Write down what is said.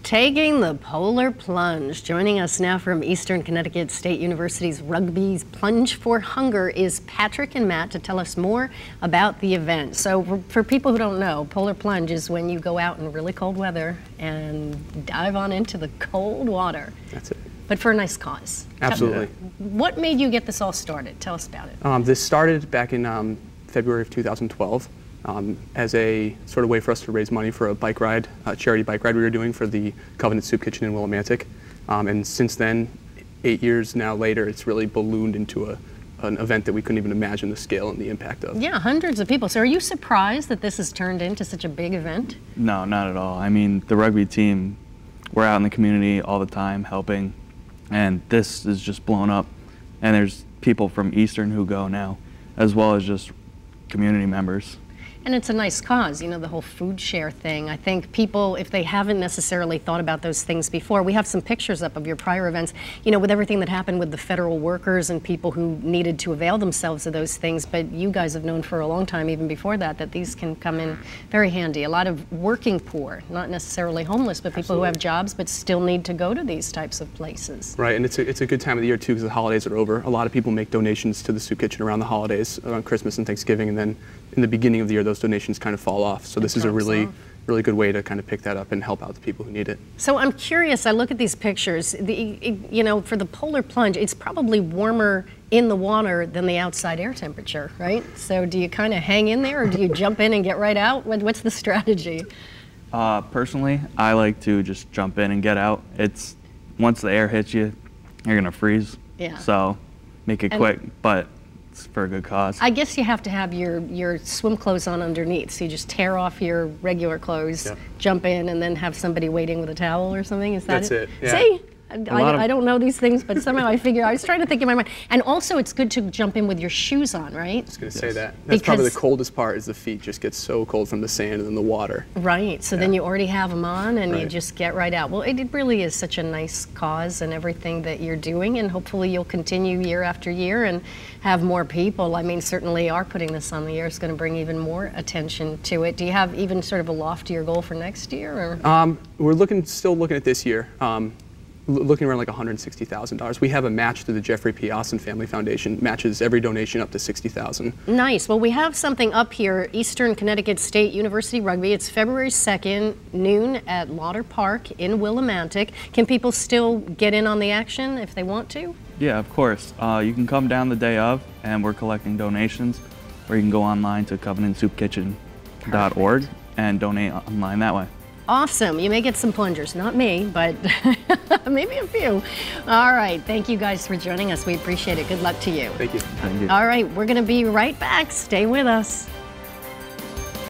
Taking the polar plunge. Joining us now from Eastern Connecticut State University's Rugby's Plunge for Hunger is Patrick and Matt to tell us more about the event. So for people who don't know, polar plunge is when you go out in really cold weather and dive on into the cold water. That's it. But for a nice cause. Absolutely. What made you get this all started? Tell us about it. This started back in February of 2012. As a sort of way for us to raise money for a bike ride, a charity bike ride we were doing for the Covenant Soup Kitchen in Willimantic. And since then, 8 years now later, it's really ballooned into an event that we couldn't even imagine the scale and the impact of. Yeah, hundreds of people. So are you surprised that this has turned into such a big event? No, not at all. I mean, the rugby team, we're out in the community all the time helping, and this is just blown up. And there's people from Eastern who go now, as well as just community members. And it's a nice cause, you know, the whole food share thing. I think people, if they haven't necessarily thought about those things before, we have some pictures up of your prior events, you know, with everything that happened with the federal workers and people who needed to avail themselves of those things. But you guys have known for a long time, even before that, that these can come in very handy. A lot of working poor, not necessarily homeless, but people who have jobs but still need to go to these types of places. Right, and it's a good time of the year too because the holidays are over. A lot of people make donations to the soup kitchen around the holidays, around Christmas and Thanksgiving, and then in the beginning of the year those donations kind of fall off. So this is a really good way to kind of pick that up and help out the people who need it. So I'm curious, I look at these pictures, you know, for the polar plunge, it's probably warmer in the water than the outside air temperature, right? So do you kind of hang in there or do you jump in and get right out? What's the strategy? Personally, I like to just jump in and get out. It's, once the air hits you, you're gonna freeze. Yeah. So make it quick, but it's for a good cause. I guess you have to have your swim clothes on underneath, so you just tear off your regular clothes, jump in, and then have somebody waiting with a towel or something. Is that That's it? Yeah. See? I don't know these things, but somehow I figure, I was trying to think in my mind. And also it's good to jump in with your shoes on, right? I was going to say that. That's probably the coldest part, is the feet just get so cold from the sand and then the water. Right, so then you already have them on and you just get right out. Well, it really is such a nice cause and everything that you're doing, and hopefully you'll continue year after year and have more people. I mean, certainly our putting this on the air is going to bring even more attention to it. Do you have even sort of a loftier goal for next year? Or? We're still looking at this year. Looking around like $160,000. We have a match through the Jeffrey P. Austin Family Foundation. Matches every donation up to $60,000. Nice. Well, we have something up here, Eastern Connecticut State University Rugby. It's February 2nd, noon at Lauter Park in Willimantic. Can people still get in on the action if they want to? Yeah, of course. You can come down the day of, and we're collecting donations, or you can go online to covenantsoupkitchen.org and donate online that way. Awesome. You may get some plungers. Not me, but maybe a few. All right. Thank you guys for joining us. We appreciate it. Good luck to you. Thank you. Thank you. All right. We're going to be right back. Stay with us.